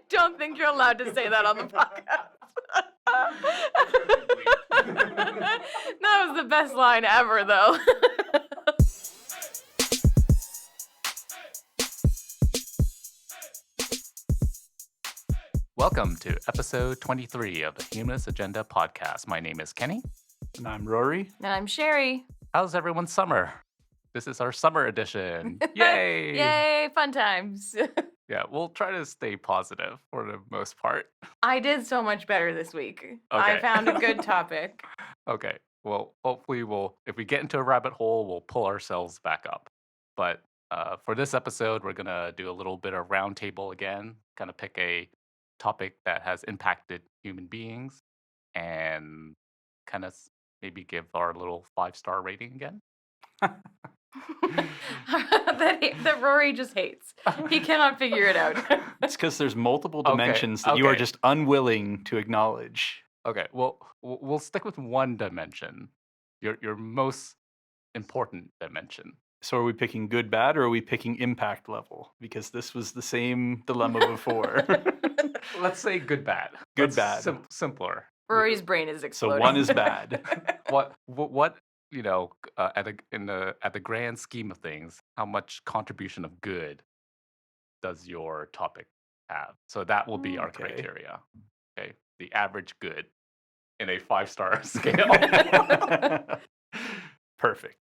don't think you're allowed to say that on the podcast. That was the best line ever, though. Welcome to episode 23 of the Humanist Agenda podcast. My name is Kenny. And I'm Rory. And I'm Sherry. How's everyone's summer? This is our summer edition. Yay! Yay, fun times. Yeah, we'll try to stay positive for the most part. I did so much better this week. Okay. I found a good topic. Okay, well, hopefully if we get into a rabbit hole, we'll pull ourselves back up. But for this episode, we're going to do a little bit of roundtable again, kind of pick a topic that has impacted human beings and kind of maybe give our little 5-star rating again. that Rory just hates. He cannot figure it out. It's because there's multiple dimensions that you are just unwilling to acknowledge. Okay, well, we'll stick with one dimension, your most important dimension. So are we picking good, bad, or are we picking impact level? Because this was the same dilemma before. Let's say good, bad. Good, bad. Simpler. Rory's brain is exploding. So one is bad. What you know, at the grand scheme of things, how much contribution of good does your topic have? So that will be our criteria. Okay, the average good in a 5-star scale. Perfect.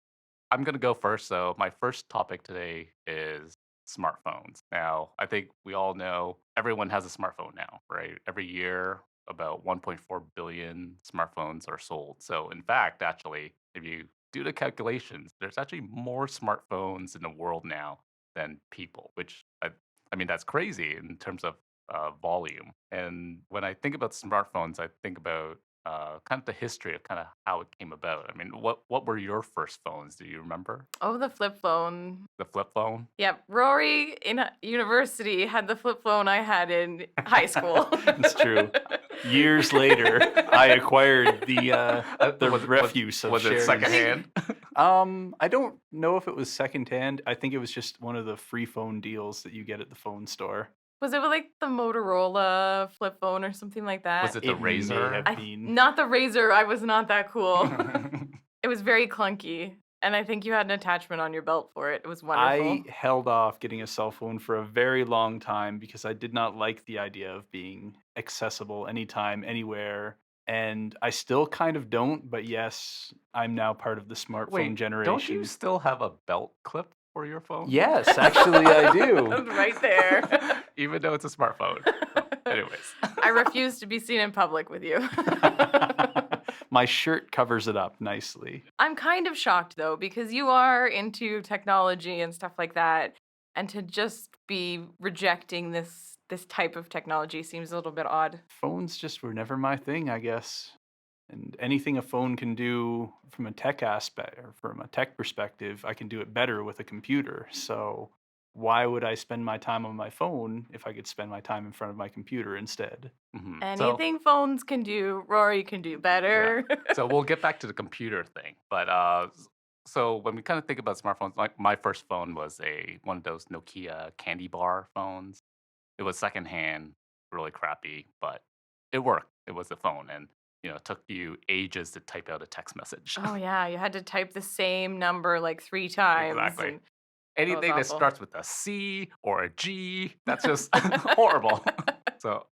I'm gonna go first. So my first topic today is smartphones. Now, I think we all know everyone has a smartphone now, right? Every year, about 1.4 billion smartphones are sold. So in fact, actually, if you do the calculations, there's actually more smartphones in the world now than people, which I mean, that's crazy in terms of volume. And when I think about smartphones, I think about kind of the history of kind of how it came about. I mean, what were your first phones? Do you remember? Oh, the flip phone. The flip phone? Yep. Rory in university had the flip phone I had in high school. It's true. Years later, I acquired the refuse of Was it Sherry's. secondhand? I don't know if it was secondhand. I think it was just one of the free phone deals that you get at the phone store. Was it like the Motorola flip phone or something like that? Was it the Razor? May have been. Not the Razor. I was not that cool. It was very clunky. And I think you had an attachment on your belt for it. It was wonderful. I held off getting a cell phone for a very long time because I did not like the idea of being accessible anytime, anywhere. And I still kind of don't, but yes, I'm now part of the smartphone generation. Don't you still have a belt clip for your phone? Yes, actually I do. Right there. Even though it's a smartphone. So, anyways. I refuse to be seen in public with you. My shirt covers it up nicely. I'm kind of shocked, though, because you are into technology and stuff like that. And to just be rejecting this type of technology seems a little bit odd. Phones just were never my thing, I guess. And anything a phone can do from a tech aspect or from a tech perspective, I can do it better with a computer. So why would I spend my time on my phone if I could spend my time in front of my computer instead? Mm-hmm. Anything phones can do, Rory can do better. Yeah. So we'll get back to the computer thing. But so when we kind of think about smartphones, like my first phone was one of those Nokia candy bar phones. It was secondhand, really crappy, but it worked. It was a phone, and it took you ages to type out a text message. Oh yeah, you had to type the same number like 3 times. Exactly. Anything that awful. starts with a C or a G, that's just horrible. So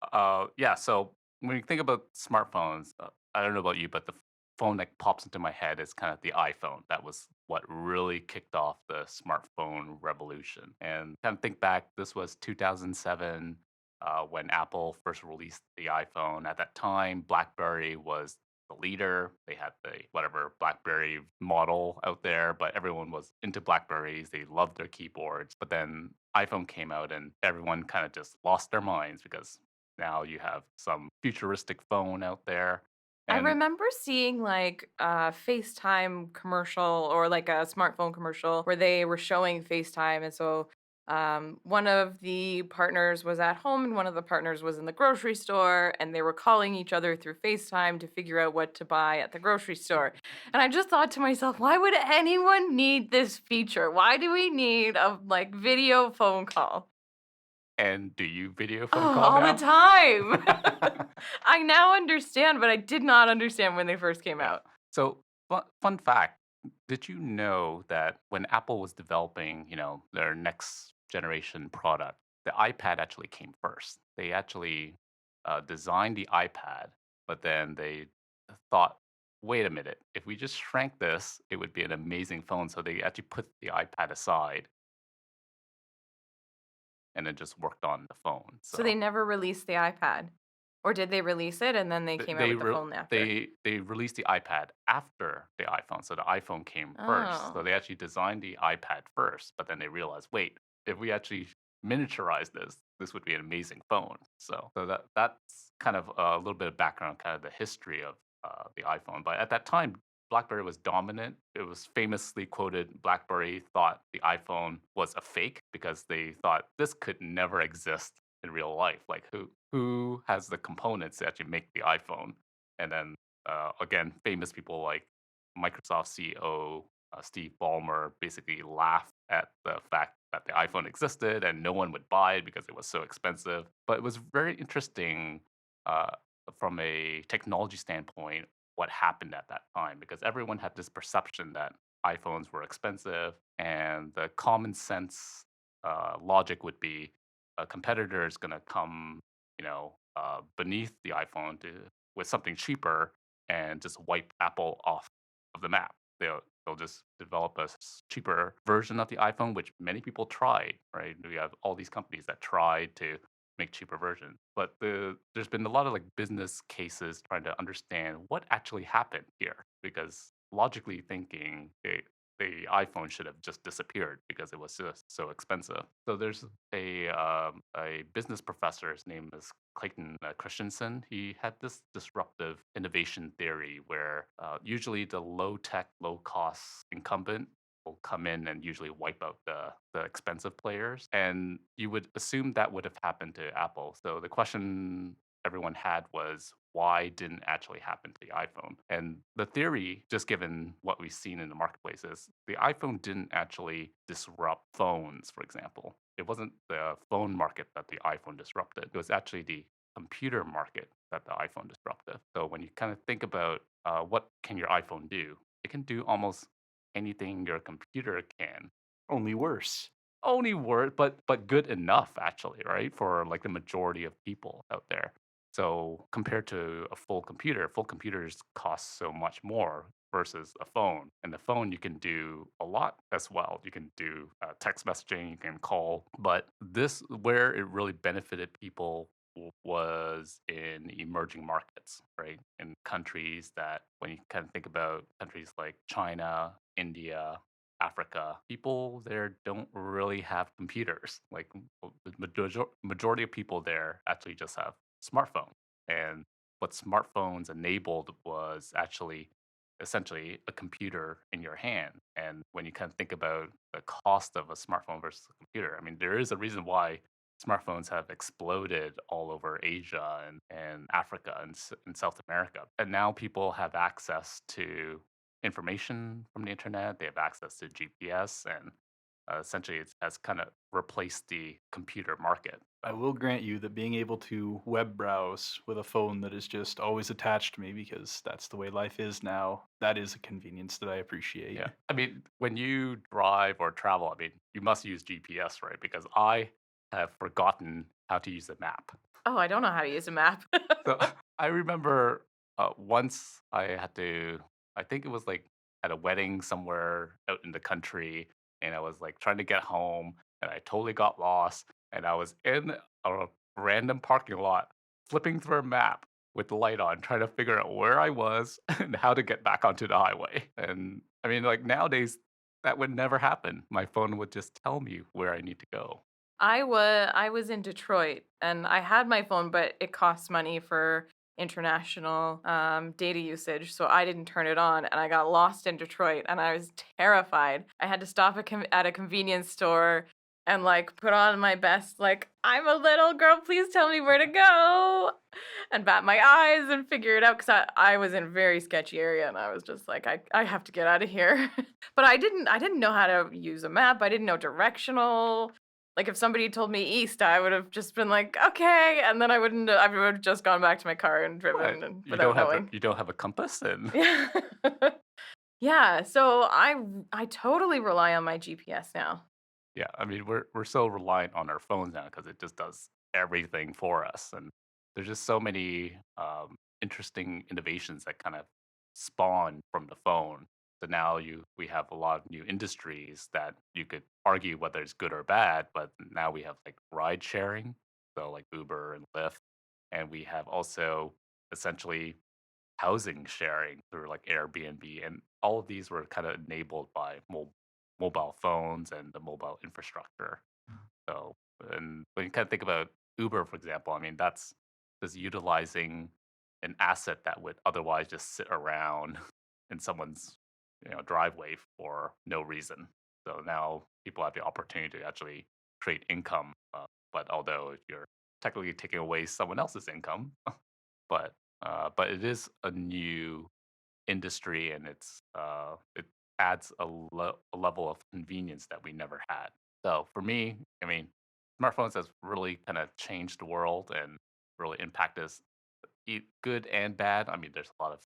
so when you think about smartphones, I don't know about you, but the phone that pops into my head is kind of the iPhone. That was what really kicked off the smartphone revolution. And kind of think back, this was 2007 when Apple first released the iPhone. At that time, BlackBerry was the leader. They had the BlackBerry model out there, but everyone was into BlackBerries. They loved their keyboards. But then iPhone came out and everyone kind of just lost their minds because now you have some futuristic phone out there. I remember seeing like a FaceTime commercial or like a smartphone commercial where they were showing FaceTime. And so one of the partners was at home and one of the partners was in the grocery store, and they were calling each other through FaceTime to figure out what to buy at the grocery store. And I just thought to myself, why would anyone need this feature? Why do we need a video phone call? And do you video phone Oh, call all the now? time. I now understand, but I did not understand when they first came Yeah. out. So, fun fact, did you know that when Apple was developing, their next generation product, the iPad actually came first? They actually designed the iPad, but then they thought, wait a minute, if we just shrank this, it would be an amazing phone. So they actually put the iPad aside and then just worked on the phone. So they So never released the iPad? Or did they release it and then they th- came out they with the re- phone after? they released the iPad after the iPhone, so the iPhone came first. So Oh. they actually designed the iPad first, but then they realized, wait, if we actually miniaturize this, this would be an amazing phone. So that's kind of a little bit of background, kind of the history of the iPhone. But at that time, BlackBerry was dominant. It was famously quoted BlackBerry thought the iPhone was a fake because they thought this could never exist in real life. Like who has the components to actually make the iPhone? And then again, famous people like Microsoft CEO Steve Ballmer basically laughed at the fact that the iPhone existed and no one would buy it because it was so expensive. But it was very interesting uh, from a technology standpoint what happened at that time because everyone had this perception that iPhones were expensive, and the common sense logic would be a competitor is going to come, beneath the iPhone with something cheaper and just wipe Apple off of the map. They'll just develop a cheaper version of the iPhone, which many people tried. Right, we have all these companies that tried to make cheaper versions, but there's been a lot of like business cases trying to understand what actually happened here because logically thinking, the iPhone should have just disappeared because it was just so expensive. So there's a business professor. His name is Clayton Christensen. He had this disruptive innovation theory where usually the low tech, low cost incumbent will come in and usually wipe out the expensive players. And you would assume that would have happened to Apple. So the question everyone had was why didn't actually happen to the iPhone? And the theory, just given what we've seen in the marketplace, is the iPhone didn't actually disrupt phones, for example. It wasn't the phone market that the iPhone disrupted. It was actually the computer market that the iPhone disrupted. So when you kind of think about what can your iPhone do, it can do almost anything your computer can. Only worse. Only word, but good enough actually, right? For like the majority of people out there. So compared to full computers cost so much more versus a phone. And the phone you can do a lot as well. You can do text messaging, you can call, but this where it really benefited people was in emerging markets, right? In countries that when you kind of think about countries like China, India, Africa, people there don't really have computers. Like the majority of people there actually just have smartphones. And what smartphones enabled was actually essentially a computer in your hand. And when you kind of think about the cost of a smartphone versus a computer, I mean, there is a reason why smartphones have exploded all over Asia and Africa and South America. And now people have access to information from the internet. They have access to GPS, and essentially it has kind of replaced the computer market. I So will grant you that being able to web browse with a phone that is just always attached to me because that's the way life is now, that is a convenience that I appreciate. yeah, I mean, when you drive or travel, I mean, you must use GPS, right? Because I have forgotten how to use a map. Oh, I don't know how to use a map. So I remember once I had to, I think it was like at a wedding somewhere out in the country, and I was like trying to get home, and I totally got lost, and I was in a random parking lot, flipping through a map with the light on, trying to figure out where I was and how to get back onto the highway. And I mean, like nowadays, that would never happen. My phone would just tell me where I need to go. I was in Detroit and I had my phone, but it costs money for international data usage, so I didn't turn it on, and I got lost in Detroit, and I was terrified. I had to stop at a convenience store and like put on my best, like I'm a little girl, please tell me where to go, and bat my eyes and figure it out because I was in a very sketchy area, and I was just like I have to get out of here. But I didn't know how to use a map. I didn't know directional. Like if somebody told me east, I would have just been like, okay, and then I would have just gone back to my car and What? driven and without knowing. You don't have a compass and Yeah. Yeah, so I totally rely on my GPS now. yeah, I mean, we're so reliant on our phones now because it just does everything for us, and there's just so many interesting innovations that kind of spawn from the phone. So now we have a lot of new industries that you could argue whether it's good or bad, but now we have like ride sharing, so like Uber and Lyft, and we have also essentially housing sharing through like Airbnb, and all of these were kind of enabled by mobile phones and the mobile infrastructure. So, and when you kind of think about Uber, for example, I mean that's just utilizing an asset that would otherwise just sit around in someone's driveway for no reason. So now people have the opportunity to actually create income. But although you're technically taking away someone else's income, but but it is a new industry, and it adds a level of convenience that we never had. So for me, I mean, smartphones has really kind of changed the world and really impacted us, good and bad. I mean, there's a lot of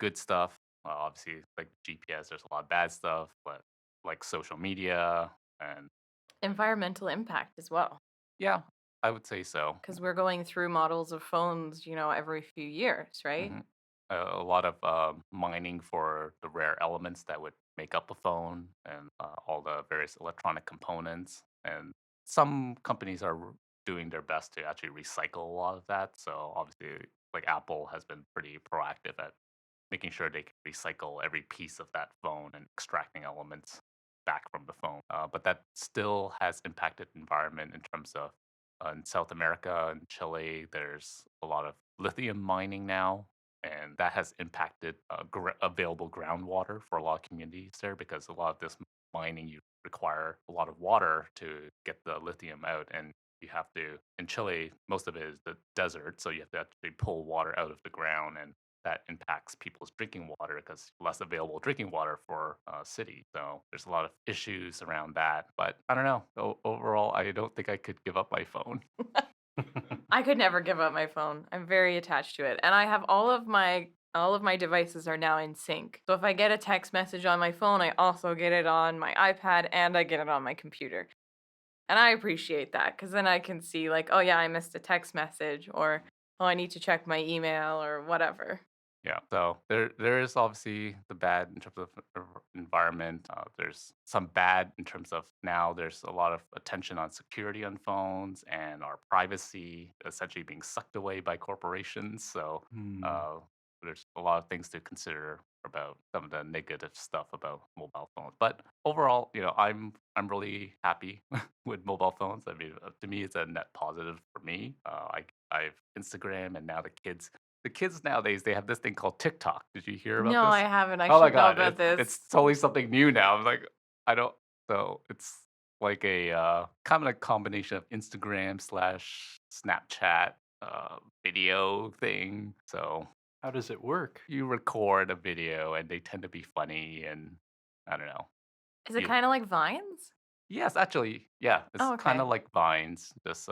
good stuff. Obviously, like GPS, there's a lot of bad stuff, but like social media and Environmental impact as well, yeah, I would say so. because we're going through models of phones, every few years, right? hmm a lot of mining for the rare elements that would make up a phone and all the various electronic components. And some companies are doing their best to actually recycle a lot of that. So obviously, like Apple has been pretty proactive at making sure they can recycle every piece of that phone and extracting elements back from the phone. But that still has impacted the environment in terms of in South America and Chile, there's a lot of lithium mining now, and that has impacted available groundwater for a lot of communities there because a lot of this mining you require a lot of water to get the lithium out, and you have to in Chile most of it is the desert, so you have to actually pull water out of the ground, and that impacts people's drinking water because less available drinking water for city. So there's a lot of issues around that. But I don't know. Overall, I don't think I could give up my phone. I could never give up my phone. I'm very attached to it. And I have all of my devices are now in sync. So if I get a text message on my phone, I also get it on my iPad and I get it on my computer. And I appreciate that cuz then I can see like, oh yeah, I missed a text message or oh, I need to check my email or whatever. Yeah. So there is obviously the bad in terms of environment. There's some bad in terms of now there's a lot of attention on security on phones and our privacy essentially being sucked away by corporations. So Hmm. uh, there's a lot of things to consider about some of the negative stuff about mobile phones. But overall, I'm really happy with mobile phones. I mean, to me, it's a net positive for me. I've Instagram, and now the kids nowadays, they have this thing called TikTok. Did you hear about No, I this? haven't. I Oh my should know god, about it's this. totally something new now. I'm like, I don't. So it's like a kind of a combination of Instagram slash Snapchat video thing. So How does it work? you record a video, and they tend to be funny, and I don't know. Is it You kind of like Vines? Yes, actually, yeah, it's Oh, kind okay. of like Vines. This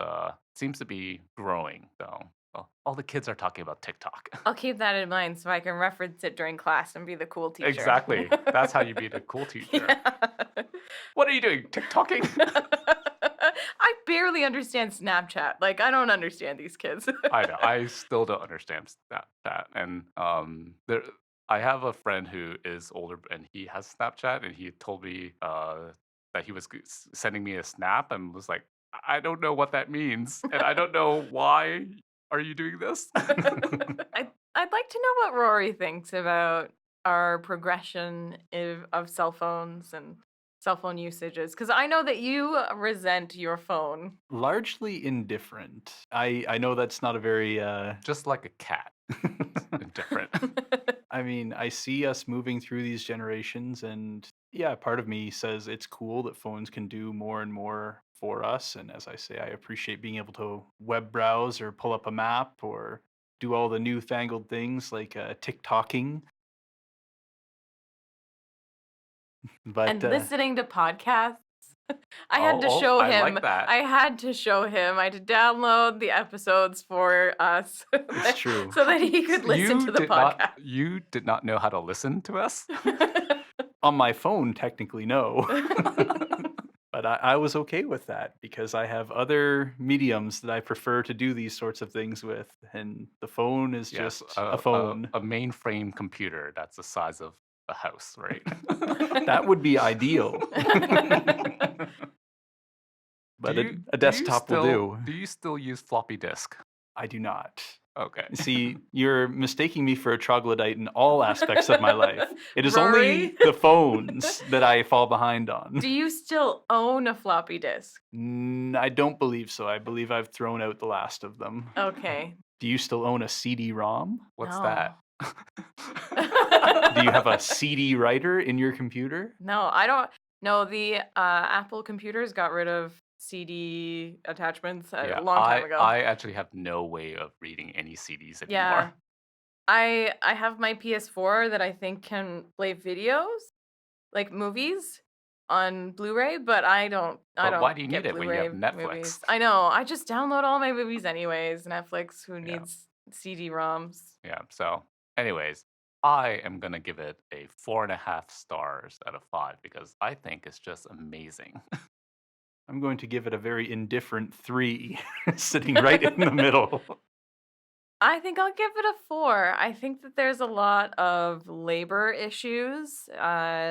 seems to be growing. So all the kids are talking about TikTok. I'll keep that in mind so I can reference it during class and be the cool teacher. Exactly. That's how you be the cool teacher. Yeah. What are you doing? TikToking? I barely understand Snapchat. Like, I don't understand these kids. I know. I still don't understand that. And there, I have a friend who is older, and he has Snapchat, and he told me that he was sending me a snap, and was like, I don't know what that means, and I don't know why are you doing this. I'd like to know what Rory thinks about our progression of cell phones and cell phone usages, because I know that you resent your phone. Largely indifferent. I know that's not a very Just like a cat, different. I mean, I see us moving through these generations, and yeah, part of me says it's cool that phones can do more and more for us. And as I say, I appreciate being able to web browse or pull up a map or do all the newfangled things like TikToking. But And listening to podcasts. I had to Oh, show I him. like that. I had to show him. I had to download the episodes for us It's true. so that he could listen to the podcast. You did not know how to listen to us? On my phone, technically, no. But I was okay with that because I have other mediums that I prefer to do these sorts of things with, and the phone is Yes, just a phone. a mainframe computer that's the size of a house, right? That would be ideal, Do but you a desktop will do. do you still use floppy disk? I do not. Okay. See, you're mistaking me for a troglodyte in all aspects of my life. It is Rory? only the phones that I fall behind on. Do you still own a floppy disk? I don't believe so. I believe I've thrown out the last of them. Okay. Do you still own a CD-ROM? What's No. that? Do you have a CD writer in your computer? No, I don't. No, the Apple computers got rid of CD attachments a long time ago. I actually have no way of reading any CDs anymore. Yeah. I have my PS4 that I think can play videos, like movies on Blu-ray, but I don't But why do you get need it when you Blu-ray have Netflix? movies. I know. I just download all my movies anyways. Netflix, who Yeah. needs CD-ROMs? Yeah. So, anyways, I am gonna give it a 4.5 stars out of 5 because I think it's just amazing. I'm going to give it a very indifferent 3, sitting right in the middle. I think I'll give it a 4. I think that there's a lot of labor issues,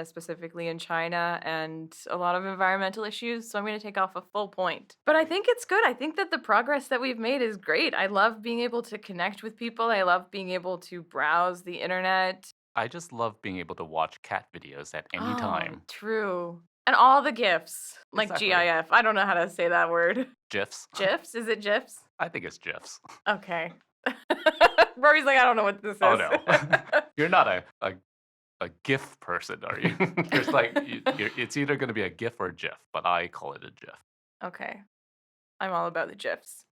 specifically in China, and a lot of environmental issues. So I'm going to take off a full point. But I think it's good. I think that the progress that we've made is great. I love being able to connect with people. I love being able to browse the internet. I just love being able to watch cat videos at any Oh, time. true. And all the GIFs, like Exactly. GIF. I don't know how to say that word. GIFs? GIFs? Is it GIFs? I think it's GIFs. Okay. Rory's like, I don't know what this is. Oh no. You're not a GIF person, are you? It's like it's either going to be a GIF or a GIF, but I call it a GIF. Okay. I'm all about the GIFs.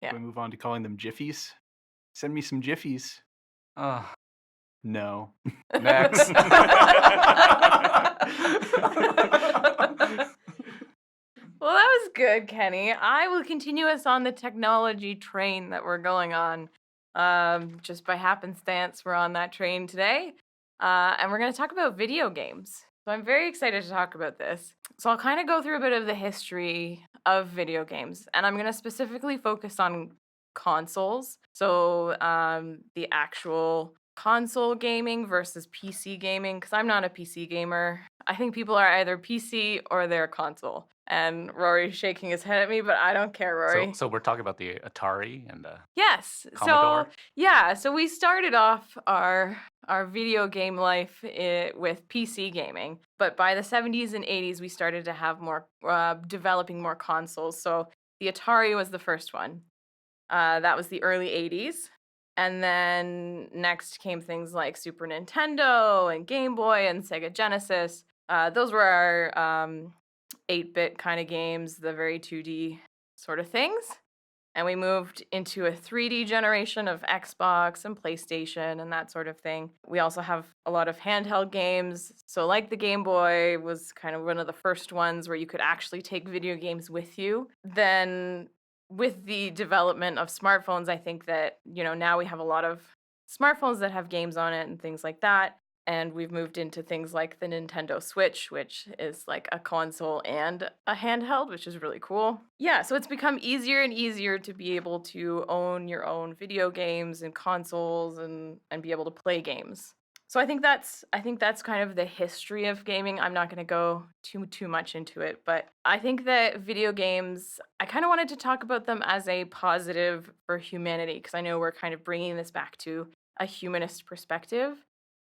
Yeah. We move on to calling them jiffies. Send me some jiffies. No. Next. Well, that was good, Kenny. I will continue us on the technology train that we're going on. Just by happenstance, we're on that train today. And we're going to talk about video games. So I'm very excited to talk about this. So I'll kind of go through a bit of the history of video games. And I'm going to specifically focus on consoles. So the actual console gaming versus PC gaming, because I'm not a PC gamer. I think people are either PC or they're console. And Rory's shaking his head at me, but I don't care, Rory. So we're talking about the Atari and the Yes. Commodore? So yeah, so we started off our video game life with PC gaming, but by the 70s and 80s we started to have more developing more consoles. So the Atari was the first one. That was the early 80s. And then next came things like Super Nintendo and Game Boy and Sega Genesis. Those were our 8-bit kind of games, the very 2D sort of things. And we moved into a 3D generation of Xbox and PlayStation and that sort of thing. We also have a lot of handheld games. So like the Game Boy was kind of one of the first ones where you could actually take video games with you. Then with the development of smartphones, I think that, now we have a lot of smartphones that have games on it and things like that. And we've moved into things like the Nintendo Switch, which is like a console and a handheld, which is really cool. Yeah, so it's become easier and easier to be able to own your own video games and consoles and be able to play games. So I think that's kind of the history of gaming. I'm not going to go too much into it, but I think that video games, I kind of wanted to talk about them as a positive for humanity, because I know we're kind of bringing this back to a humanist perspective.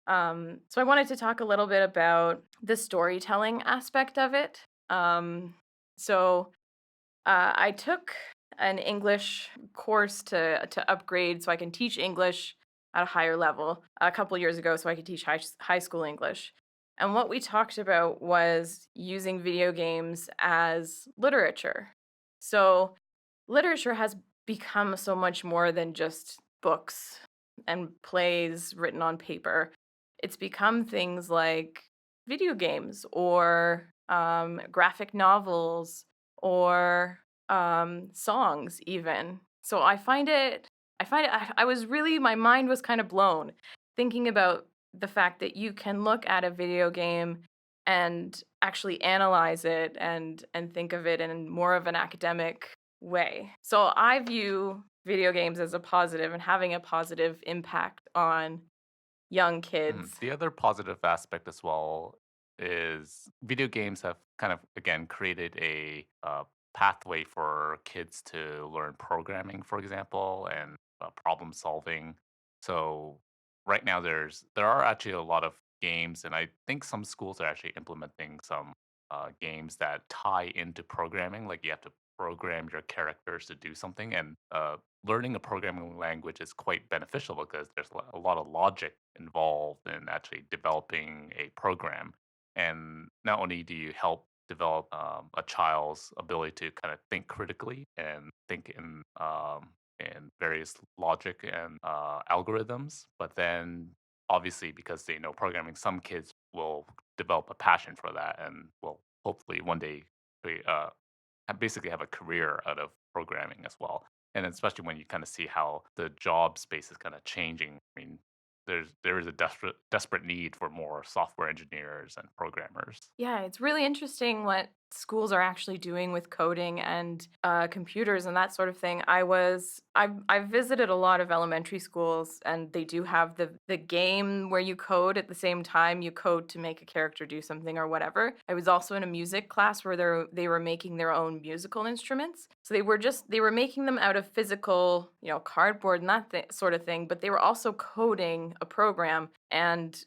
So I wanted to talk a little bit about the storytelling aspect of it. I took an English course to upgrade so I can teach English at a higher level a couple years ago, so I could teach high school English. And what we talked about was using video games as literature. So literature has become so much more than just books and plays written on paper. It's become things like video games or graphic novels, or songs even. So I was really, my mind was kind of blown thinking about the fact that you can look at a video game and actually analyze it and think of it in more of an academic way. So I view video games as a positive and having a positive impact on young kids. The other positive aspect as well is video games have kind of again created a pathway for kids to learn programming, for example, and problem solving. So right now there are actually a lot of games, and I think some schools are actually implementing some games that tie into programming. Like you have to program your characters to do something, and learning a programming language is quite beneficial because there's a lot of logic involved in actually developing a program. And not only do you help develop a child's ability to kind of think critically and think in various logic and algorithms, but then obviously because they know programming, some kids will develop a passion for that and will hopefully one day basically have a career out of programming as well. And especially when you kind of see how the job space is kind of changing. I mean, there is a desperate need for more software engineers and programmers. Yeah, it's really interesting what schools are actually doing with coding and computers and that sort of thing. I've visited a lot of elementary schools, and they do have the game where you code at the same time you code to make a character do something or whatever. I was also in a music class where they were making their own musical instruments. So they were making them out of physical, cardboard and sort of thing, but they were also coding a program and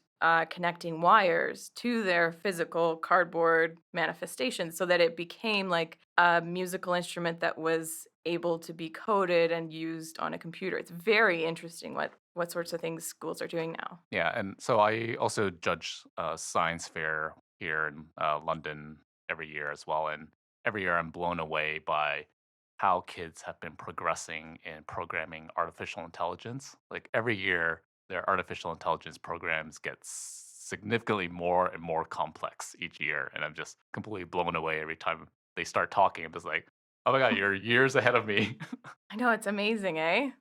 connecting wires to their physical cardboard manifestations so that it became like a musical instrument that was able to be coded and used on a computer. It's very interesting what sorts of things schools are doing now. Yeah, and so I also judge science fair here in London every year as well, and every year I'm blown away by how kids have been progressing in programming artificial intelligence. Like every year, their artificial intelligence programs get significantly more and more complex each year, and I'm just completely blown away every time they start talking. I'm just like, oh my god, you're years ahead of me. I know, it's amazing, eh?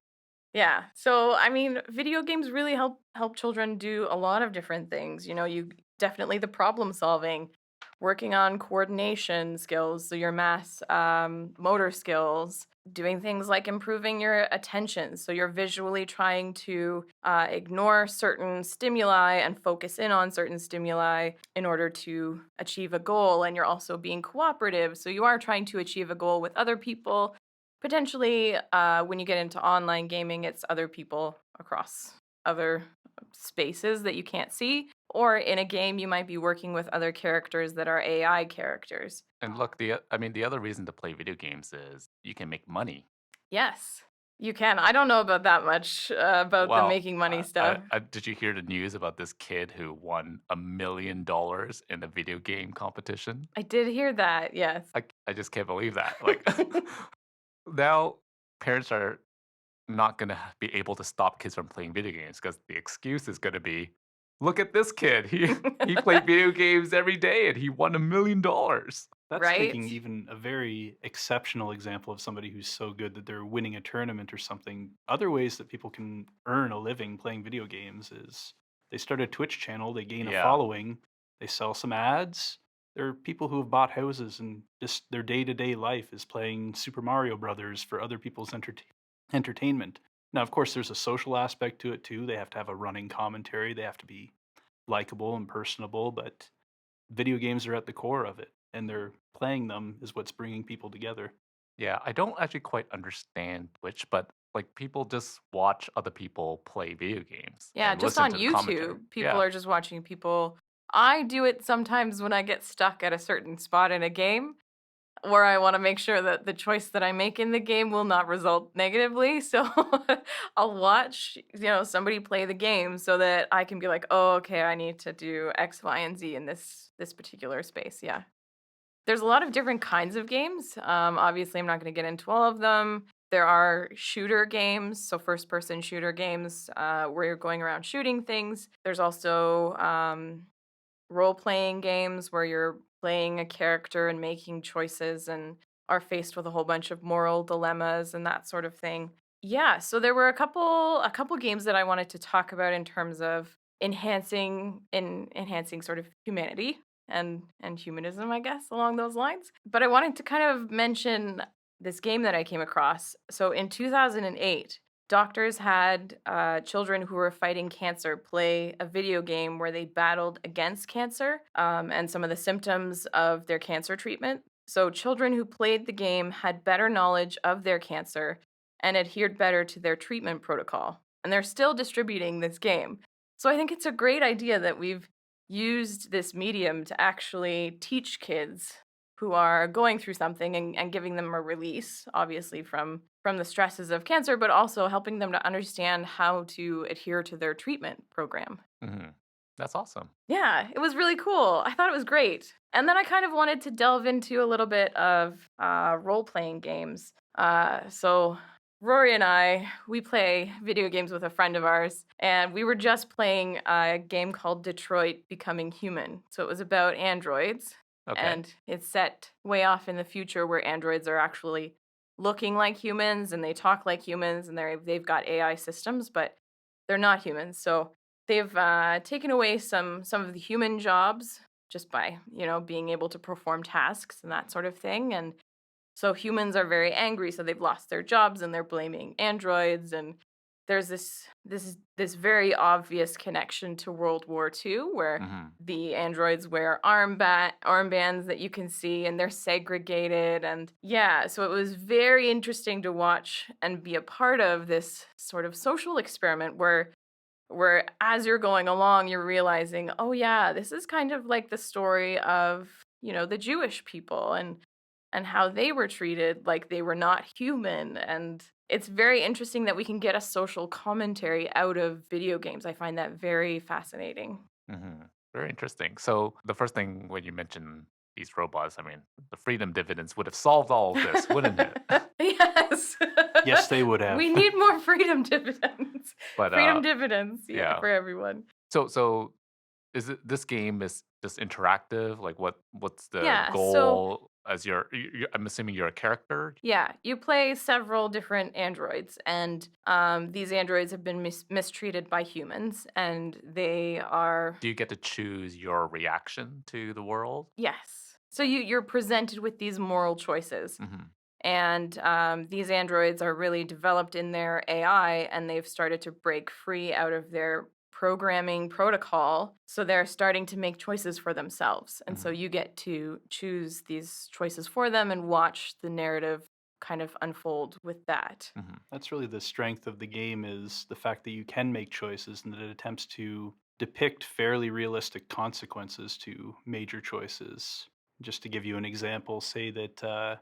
Yeah. So, I mean, video games really help children do a lot of different things. You definitely the problem solving, working on coordination skills, so your mass motor skills, doing things like improving your attention. So you're visually trying to ignore certain stimuli and focus in on certain stimuli in order to achieve a goal. And you're also being cooperative. So you are trying to achieve a goal with other people. Potentially, when you get into online gaming, it's other people across other spaces that you can't see. Or in a game, you might be working with other characters that are AI characters. And look, I mean, the other reason to play video games is you can make money. Yes, you can. I don't know about that much about the Well, making money stuff. did you hear the news about this kid who won $1 million in a video game competition? I did hear that, yes. I just can't believe that. Like now, parents are not gonna be able to stop kids from playing video games because the excuse is gonna be, look at this kid. He played video games every day and he won $1 million. That's Right? taking even a very exceptional example of somebody who's so good that they're winning a tournament or something. Other ways that people can earn a living playing video games is they start a Twitch channel, they gain a Yeah. following, they sell some ads. There are people who have bought houses and just their day-to-day life is playing Super Mario Brothers for other people's entertainment. Now, of course, there's a social aspect to it too. They have to have a running commentary, they have to be likable and personable, but video games are at the core of it, and they're playing them is what's bringing people together. Yeah, I don't actually quite understand Twitch, but like people just watch other people play video games Yeah, and just listen on to the commentary. YouTube, people Yeah. are just watching people. I do it sometimes when I get stuck at a certain spot in a game where I want to make sure that the choice that I make in the game will not result negatively. So I'll watch, somebody play the game so that I can be like, "Oh, okay, I need to do X, Y, and Z in this particular space." Yeah. There's a lot of different kinds of games. Obviously, I'm not going to get into all of them. There are shooter games, so first person shooter games where you're going around shooting things. There's also role playing games where you're playing a character and making choices and are faced with a whole bunch of moral dilemmas and that sort of thing. Yeah, so there were a couple games that I wanted to talk about in terms of enhancing sort of humanity and humanism, I guess, along those lines. But I wanted to kind of mention this game that I came across. So in 2008, doctors had children who were fighting cancer play a video game where they battled against cancer and some of the symptoms of their cancer treatment. So children who played the game had better knowledge of their cancer and adhered better to their treatment protocol. And they're still distributing this game. So I think it's a great idea that we've used this medium to actually teach kids who are going through something and giving them a release, obviously, from the stresses of cancer, but also helping them to understand how to adhere to their treatment program. Hmm. That's awesome. Yeah, it was really cool. I thought it was great. And then I kind of wanted to delve into a little bit of role playing games. So Rory and we play video games with a friend of ours, and we were just playing a game called Detroit Becoming Human. So it was about androids, Okay. and it's set way off in the future where androids are actually looking like humans and they talk like humans and they've got AI systems, but they're not humans. So they've taken away some of the human jobs just by being able to perform tasks and that sort of thing. And so humans are very angry, so they've lost their jobs and they're blaming androids. And there's this very obvious connection to World War II, where Hmm. the androids wear armbands that you can see, and they're segregated. And yeah, so it was very interesting to watch and be a part of this sort of social experiment where as you're going along, you're realizing, oh yeah, this is kind of like the story of the Jewish people and how they were treated like they were not human. And it's very interesting that we can get a social commentary out of video games. I find that very fascinating. Hmm. Very interesting. So the first thing when you mentioned these robots, I mean, the freedom dividends would have solved all of this, wouldn't it? Yes. Yes, they would have. We need more freedom dividends. But Freedom dividends, yeah, yeah. for everyone. So is it this game is just interactive? Like what's the Yeah, so goal as I'm assuming you're a character? yeah, you play several different androids, and these androids have been mistreated by humans, and they are, Do you get to choose your reaction to the world? yes. So you're presented with these moral choices, Hmm. and these androids are really developed in their AI, and they've started to break free out of their programming protocol. So they're starting to make choices for themselves. And so Hmm. you get to choose these choices for them and watch the narrative kind of unfold with that. Hmm. That's really the strength of the game, is the fact that you can make choices and that it attempts to depict fairly realistic consequences to major choices. Just to give you an example, say that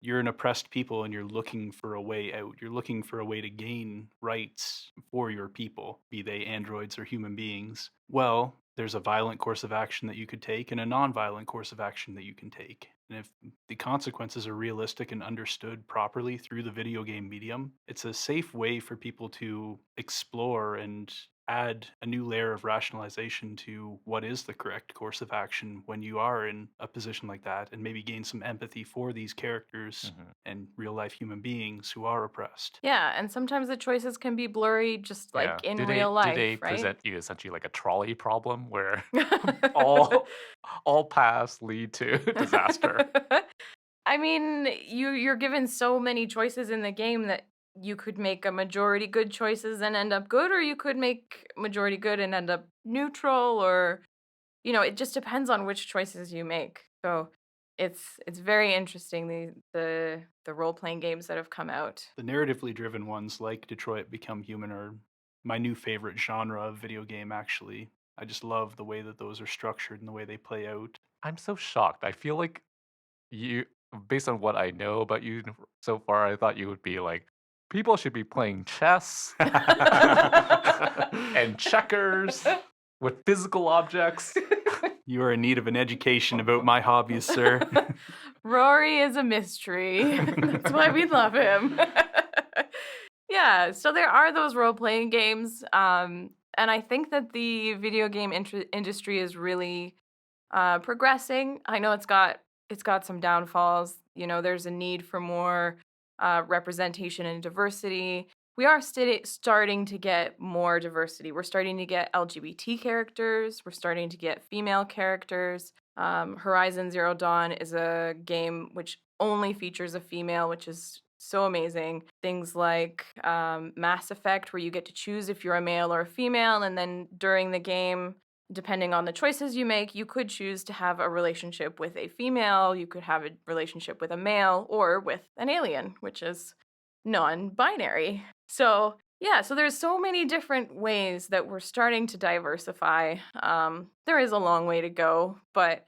you're an oppressed people and you're looking for a way out. You're looking for a way to gain rights for your people, be they androids or human beings. Well, there's a violent course of action that you could take and a non-violent course of action that you can take. And if the consequences are realistic and understood properly through the video game medium, it's a safe way for people to explore and add a new layer of rationalization to what is the correct course of action when you are in a position like that, and maybe gain some empathy for these characters Hmm. and real life human beings who are oppressed. Yeah, and sometimes the choices can be blurry, just Yeah. like in Do real they life, right? present you essentially like a trolley problem where all all paths lead to disaster? I mean, you're given so many choices in the game that you could make a majority good choices and end up good, or you could make majority good and end up neutral, or it just depends on which choices you make. So it's very interesting, the role playing games that have come out. The narratively driven ones like Detroit Become Human are my new favorite genre of video game, actually. I just love the way that those are structured and the way they play out. I'm so shocked. I feel like you, based on what I know about you so far, I thought you would be like, people should be playing chess and checkers with physical objects. You are in need of an education about my hobbies, sir. Rory is a mystery. That's why we love him. Yeah, so there are those role playing games, and I think that the video game industry is really progressing. I know it's got some downfalls. There's a need for more representation and diversity. We are starting to get more diversity. We're starting to get LGBT characters. We're starting to get female characters. Horizon Zero Dawn is a game which only features a female, which is so amazing. Things like Mass Effect, where you get to choose if you're a male or a female, and then during the game, depending on the choices you make, you could choose to have a relationship with a female, you could have a relationship with a male, or with an alien, which is non-binary. So yeah, so there's so many different ways that we're starting to diversify. There is a long way to go, but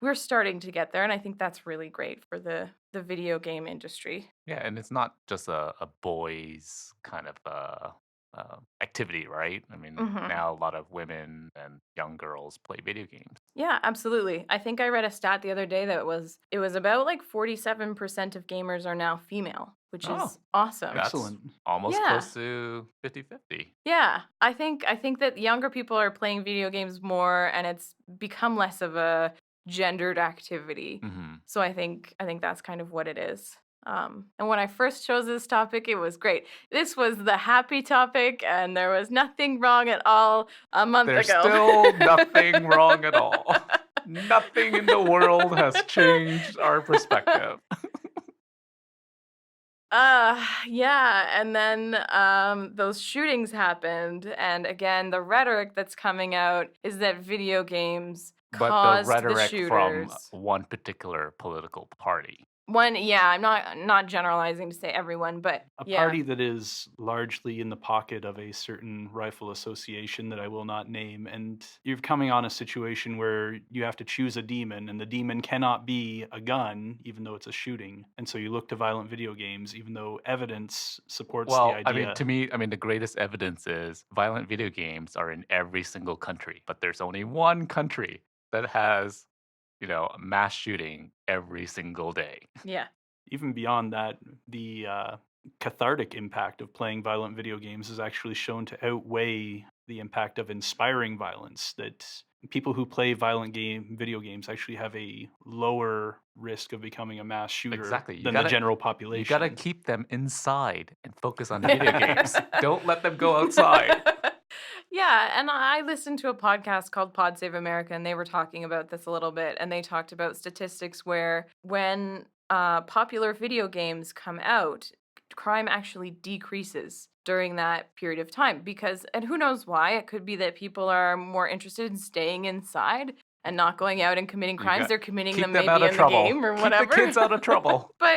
we're starting to get there, and I think that's really great for the video game industry. Yeah, and it's not just a boys kind of activity, right? I mean, Hmm. now a lot of women and young girls play video games. Yeah, absolutely. I think I read a stat the other day that it was about like 47% of gamers are now female, which Oh, is awesome. that's Excellent. almost Yeah. close to 50-50. Yeah, I think that younger people are playing video games more and it's become less of a gendered activity. Hmm. So I think that's kind of what it is. And when I first chose this topic, it was great. This was the happy topic, and there was nothing wrong at all a month There's ago. still nothing wrong at all. Nothing in the world has changed our perspective. Yeah, and then those shootings happened, and again, the rhetoric that's coming out is that video games But the caused the rhetoric from shooters. one particular political party. Yeah, I'm not generalizing to say everyone, but A yeah. party that is largely in the pocket of a certain rifle association that I will not name, and you're coming on a situation where you have to choose a demon, and the demon cannot be a gun, even though it's a shooting. And so you look to violent video games, even though evidence supports the Well, I mean, idea. to me, I mean, the greatest evidence is violent video games are in every single country, but there's only one country that has, a mass shooting every single day. Yeah. Even beyond that, the cathartic impact of playing violent video games is actually shown to outweigh the impact of inspiring violence. That people who play video games actually have a lower risk of becoming a mass shooter Exactly. than the general You gotta population. keep them inside and focus on the video games. Don't let them go outside. Yeah, and I listened to a podcast called Pod Save America, and they were talking about this a little bit, and they talked about statistics where when popular video games come out, crime actually decreases during that period of time because, and who knows why, it could be that people are more interested in staying inside and not going out and committing You crimes. got They're committing keep them them out maybe of in the trouble. game or Keep the whatever. kids out of trouble. But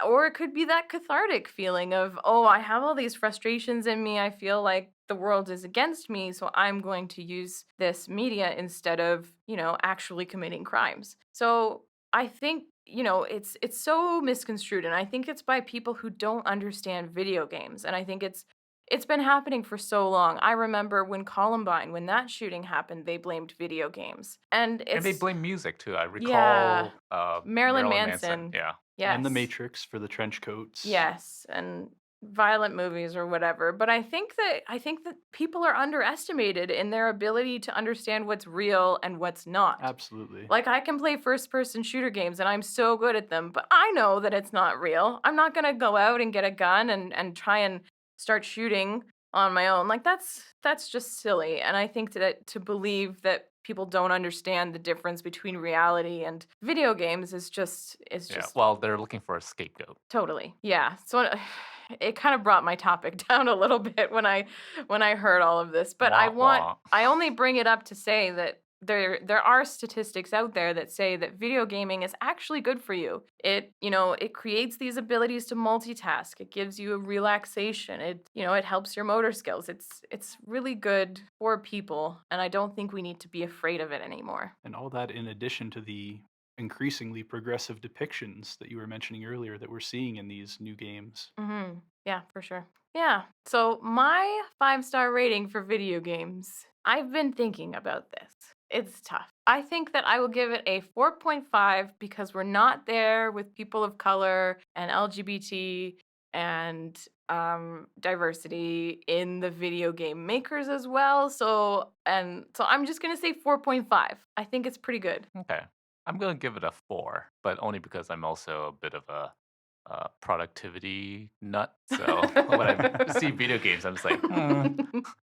or it could be that cathartic feeling of, oh, I have all these frustrations in me. I feel like the world is against me, so I'm going to use this media instead of, actually committing crimes. So I think, it's so misconstrued, and I think it's by people who don't understand video games. And I think it's been happening for so long. I remember when Columbine, when that shooting happened, they blamed video games. And And they it's blame music too. I yeah, recall Marilyn Marilyn Manson. Manson. Yeah. And the Yes. Matrix for the trench coats. Yes, and violent movies or whatever. But I think that people are underestimated in their ability to understand what's real and what's not. Absolutely. Like I can play first person shooter games and I'm so good at them, but I know that it's not real. I'm not going to go out and get a gun and try and start shooting on my own. Like that's just silly. And I think that to believe that people don't understand the difference between reality and video games is Yeah. just Well, they're looking for a scapegoat. totally. Yeah. So it kind of brought my topic down a little bit when I heard all of this. But Wah wah. I only bring it up to say that there are statistics out there that say that video gaming is actually good for you. It creates these abilities to multitask. It gives you a relaxation. It helps your motor skills. It's really good for people, and I don't think we need to be afraid of it anymore. And all that in addition to the increasingly progressive depictions that you were mentioning earlier that we're seeing in these new games. Yeah, for sure. Yeah. So my 5-star rating for video games. I've been thinking about this. It's tough. I think that I will give it a 4.5 because we're not there with people of color and LGBT and diversity in the video game makers as well. So I'm just gonna say 4.5. I think it's pretty good. Okay. I'm gonna give it a 4, but only because I'm also a bit of a productivity nut. So when I see video games, I'm just like,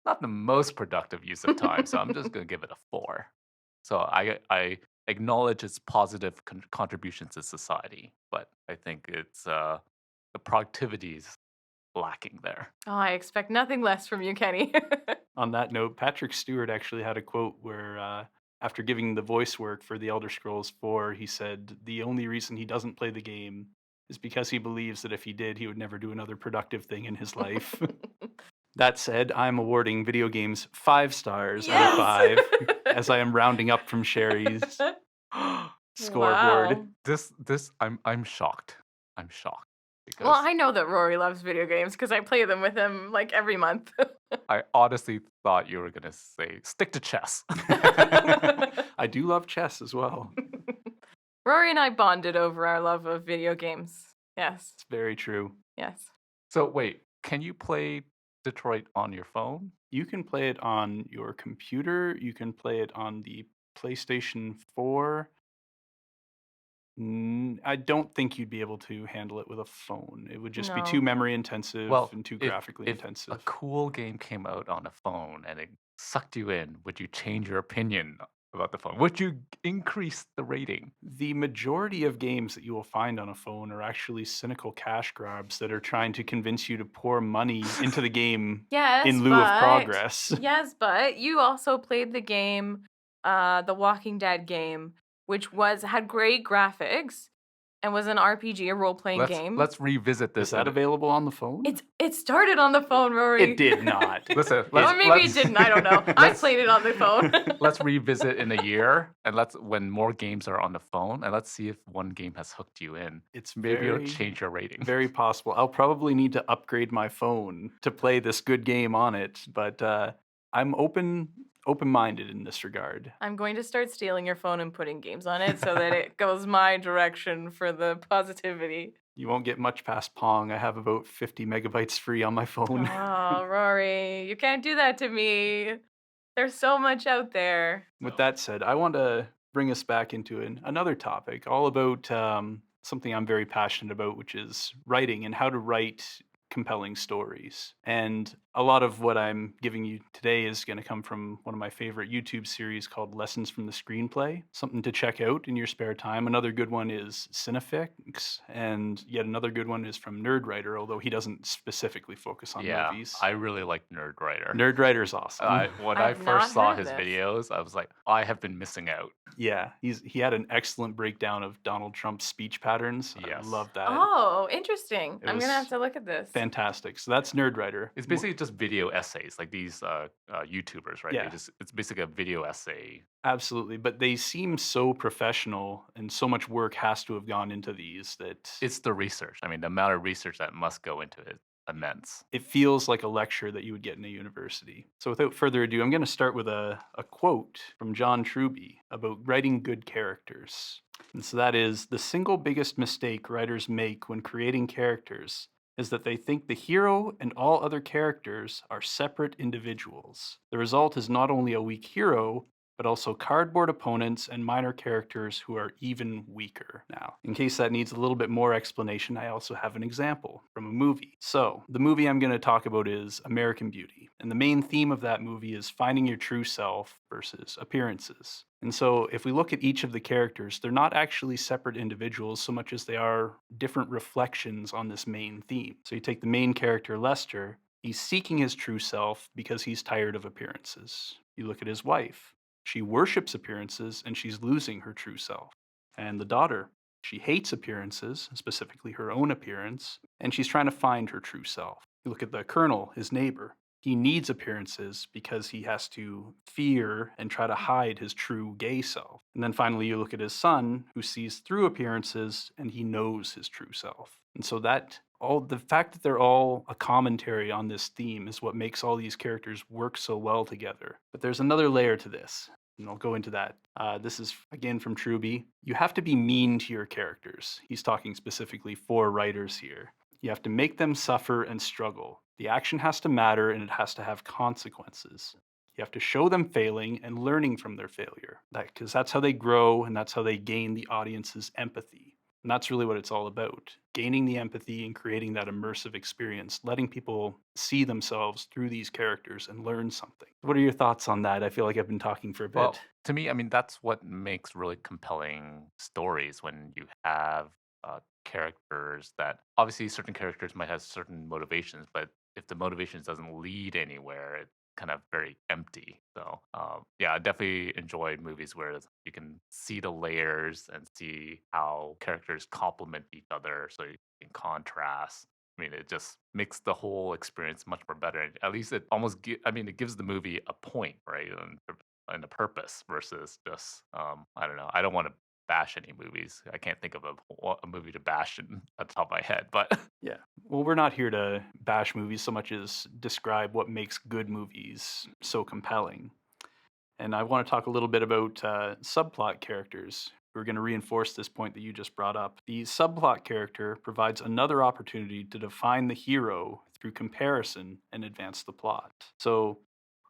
not the most productive use of time. So I'm just gonna give it a 4. So I acknowledge its positive contributions to society, but I think it's the productivity is lacking there. Oh, I expect nothing less from you, Kenny. On that note, Patrick Stewart actually had a quote where, after giving the voice work for The Elder Scrolls 4, he said the only reason he doesn't play the game is because he believes that if he did, he would never do another productive thing in his life. That said, I'm awarding video games 5 stars out of Yes! 5 as I am rounding up from Sherry's scoreboard. Wow. I'm shocked. I'm shocked Well, because I know that Rory loves video games because I play them with him like every month. I honestly thought you were gonna say stick to chess. I do love chess as well. Rory and I bonded over our love of video games. Yes. It's very true. Yes. So wait, can you play Detroit on your phone? You can play it on your computer, you can play it on the PlayStation 4. I don't think you'd be able to handle it with a phone. It would just be too No. memory intensive Well, and too if graphically if a intensive. cool game came out on a phone and it sucked you in, would you change your opinion about the phone? Would you increase the rating? The majority of games that you will find on a phone are actually cynical cash grabs that are trying to convince you to pour money into the game Yes, in lieu of but progress. yes, but you also played the game, the Walking Dead game, which had great graphics and was an RPG, a role-playing game. Let's revisit this. Is that available on the phone? It started on the phone, Rory. It did not. Listen, Or maybe it didn't. I don't know. I played it on the phone. let's revisit in a year, and when more games are on the phone, and let's see if one game has hooked you in. It's Maybe it'll very, change your rating. very possible. I'll probably need to upgrade my phone to play this good game on it, but I'm open-minded in this regard. I'm going to start stealing your phone and putting games on it so that it goes my direction for the positivity. You won't get much past Pong. I have about 50 megabytes free on my phone. Oh, Rory, you can't do that to me. There's so much out there. With that said, I want to bring us back into another topic, all about something I'm very passionate about, which is writing and how to write compelling stories. And a lot of what I'm giving you today is going to come from one of my favorite YouTube series called Lessons from the Screenplay, something to check out in your spare time. Another good one is Cinefix, and yet another good one is from Nerdwriter, although he doesn't specifically focus on movies. I really like Nerdwriter. Nerdwriter's awesome. When I I've not first saw heard his this. videos, I was like, I have been missing out. Yeah, he had an excellent breakdown of Donald Trump's speech patterns. Yes. I love that. Oh, interesting. It I'm was gonna have to look at this. Fantastic. So that's Nerdwriter. It's basically just video essays, like these YouTubers, right? Yeah. It's basically a video essay. Absolutely, but they seem so professional, and so much work has to have gone into these that It's the research. I mean, the amount of research that must go into it, immense. it feels like a lecture that you would get in a university. So without further ado, I'm going to start with a quote from John Truby about writing good characters. And so that is, the single biggest mistake writers make when creating characters is that they think the hero and all other characters are separate individuals. The result is not only a weak hero, but also cardboard opponents and minor characters who are even weaker. Now, in case that needs a little bit more explanation, I also have an example from a movie. So, the movie I'm going to talk about is American Beauty, and the main theme of that movie is finding your true self versus appearances. And so, if we look at each of the characters, they're not actually separate individuals so much as they are different reflections on this main theme. So, you take the main character, Lester, he's seeking his true self because he's tired of appearances. You look at his wife. She worships appearances and she's losing her true self. And the daughter, she hates appearances, specifically her own appearance, and she's trying to find her true self. You look at the colonel, his neighbor. He needs appearances because he has to fear and try to hide his true gay self. And then finally, you look at his son, who sees through appearances and he knows his true self. And so the fact that they're all a commentary on this theme is what makes all these characters work so well together. But there's another layer to this, and I'll go into that. This is, again, from Truby. You have to be mean to your characters. He's talking specifically for writers here. You have to make them suffer and struggle. The action has to matter and it has to have consequences. You have to show them failing and learning from their failure. Because that's how they grow and that's how they gain the audience's empathy. And that's really what it's all about, gaining the empathy and creating that immersive experience, letting people see themselves through these characters and learn something. What are your thoughts on that? I feel like I've been talking for a bit. Well, to me, I mean, that's what makes really compelling stories when you have characters that obviously certain characters might have certain motivations, but if the motivations doesn't lead anywhere, it's kind of very empty. So, yeah, I definitely enjoy movies where you can see the layers and see how characters complement each other, so you can contrast. I mean, it just makes the whole experience much more better. And at least it almost, I mean, it gives the movie a point, right? And a purpose versus just I don't know. I don't want to bash any movies. I can't think of a movie to bash at the top of my head, but Yeah. Well, we're not here to bash movies so much as describe what makes good movies so compelling. And I want to talk a little bit about subplot characters. We're going to reinforce this point that you just brought up. The subplot character provides another opportunity to define the hero through comparison and advance the plot. So,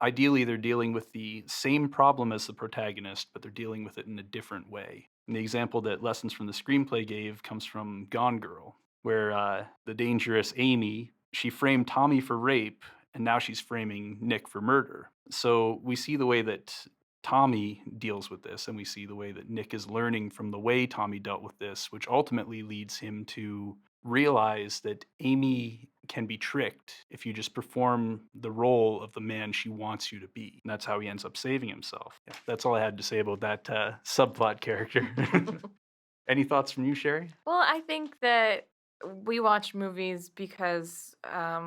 ideally, they're dealing with the same problem as the protagonist, but they're dealing with it in a different way. And the example that Lessons from the Screenplay gave comes from Gone Girl, where the dangerous Amy, she framed Tommy for rape, and now she's framing Nick for murder. So we see the way that Tommy deals with this, and we see the way that Nick is learning from the way Tommy dealt with this, which ultimately leads him to realize that Amy can be tricked if you just perform the role of the man she wants you to be. And that's how he ends up saving himself. Yeah, that's all I had to say about that subplot character. Any thoughts from you, Sherry? Well, I think that we watch movies because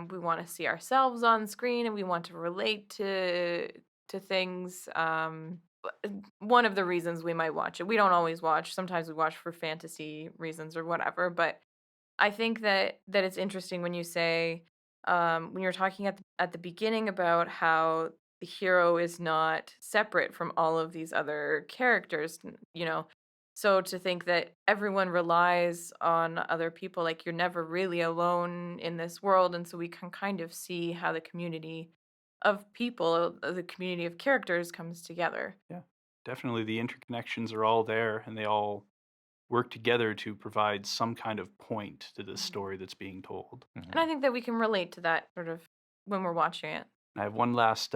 we want to see ourselves on screen and we want to relate to things. One of the reasons we might watch it. We don't always watch. Sometimes we watch for fantasy reasons or whatever. But I think that it's interesting when you say when you're talking at the beginning about how the hero is not separate from all of these other characters, you know. So to think that everyone relies on other people, like you're never really alone in this world, and so we can kind of see how the community of people, the community of characters comes together. Yeah, definitely. The interconnections are all there, and they all work together to provide some kind of point to the Mhm. story that's being told. And I Mhm. think that we can relate to that sort of when we're watching it. I have one last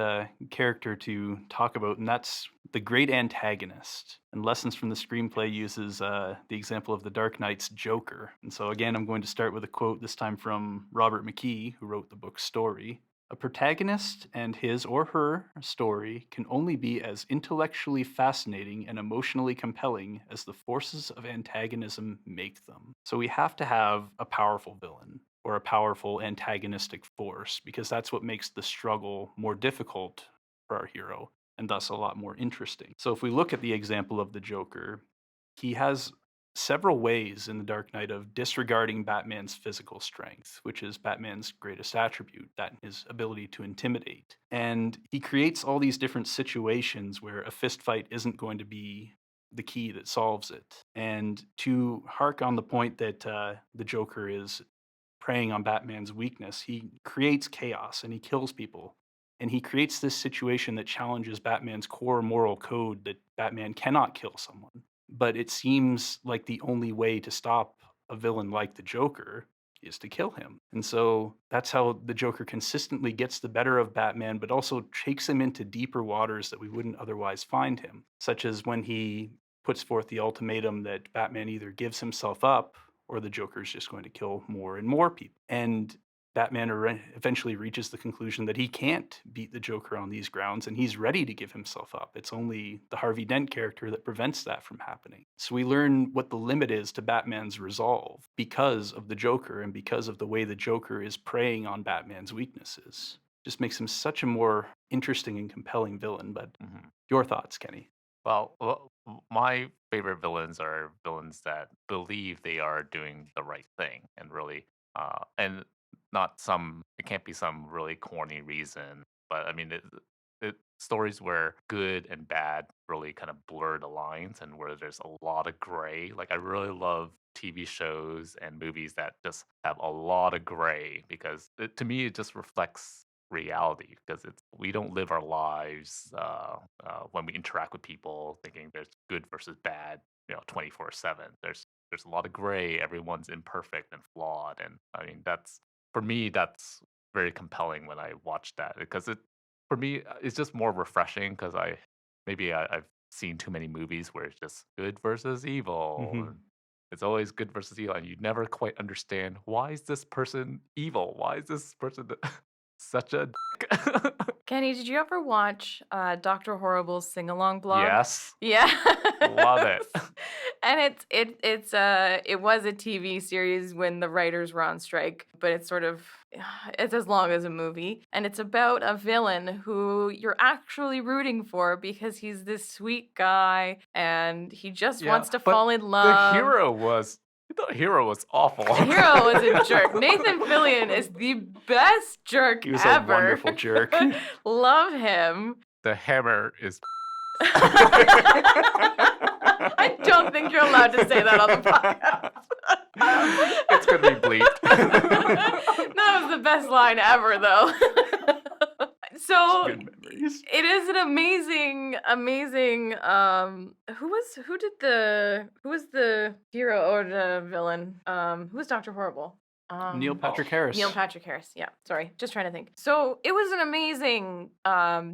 character to talk about, and that's the great antagonist. And Lessons from the Screenplay uses the example of the Dark Knight's Joker. And so, again, I'm going to start with a quote, this time from Robert McKee, who wrote the book Story. A protagonist and his or her story can only be as intellectually fascinating and emotionally compelling as the forces of antagonism make them. So we have to have a powerful villain or a powerful antagonistic force because that's what makes the struggle more difficult for our hero and thus a lot more interesting. So if we look at the example of the Joker, he has several ways in The Dark Knight of disregarding Batman's physical strength, which is Batman's greatest attribute, that his ability to intimidate. And he creates all these different situations where a fist fight isn't going to be the key that solves it. And to hark on the point that the Joker is preying on Batman's weakness, he creates chaos and he kills people. And he creates this situation that challenges Batman's core moral code that Batman cannot kill someone. But it seems like the only way to stop a villain like the Joker is to kill him. And so that's how the Joker consistently gets the better of Batman, but also takes him into deeper waters that we wouldn't otherwise find him, such as when he puts forth the ultimatum that Batman either gives himself up or the Joker's just going to kill more and more people. And Batman eventually reaches the conclusion that he can't beat the Joker on these grounds and he's ready to give himself up. It's only the Harvey Dent character that prevents that from happening. So we learn what the limit is to Batman's resolve because of the Joker and because of the way the Joker is preying on Batman's weaknesses. Just makes him such a more interesting and compelling villain. But Mhm. your thoughts, Kenny? My favorite villains are villains that believe they are doing the right thing and really, and not some. It can't be some really corny reason, but I mean, stories where good and bad really kind of blur the lines and where there's a lot of gray. Like I really love TV shows and movies that just have a lot of gray because to me it just reflects reality because it's we don't live our lives when we interact with people thinking there's good versus bad 24/7. There's a lot of gray. Everyone's imperfect and flawed, and I mean that's for me that's very compelling when I watch that because it for me it's just more refreshing because I've seen too many movies where it's just good versus evil. Hmm. And it's always good versus evil, and you never quite understand why is this person evil? Why is this person such a dick? Kenny, did you ever watch Dr. Horrible's sing along blog? Yes, Yeah. love it. And it was a TV series when the writers were on strike, but it's sort of it's as long as a movie, and it's about a villain who you're actually rooting for because he's this sweet guy and he just Yeah, wants to but fall in love. the hero was awful. The hero was a jerk. Nathan Fillion is the best jerk He was ever. a wonderful jerk. Love him. The hammer is. I don't think you're allowed to say that on the podcast. It's gonna be bleeped. That was the best line ever, though. So Good memories. it is an amazing. Who was the hero or the villain? Who was Dr. Horrible? Neil Patrick Harris. Neil Patrick Harris. Yeah, sorry, just trying to think. So it was an amazing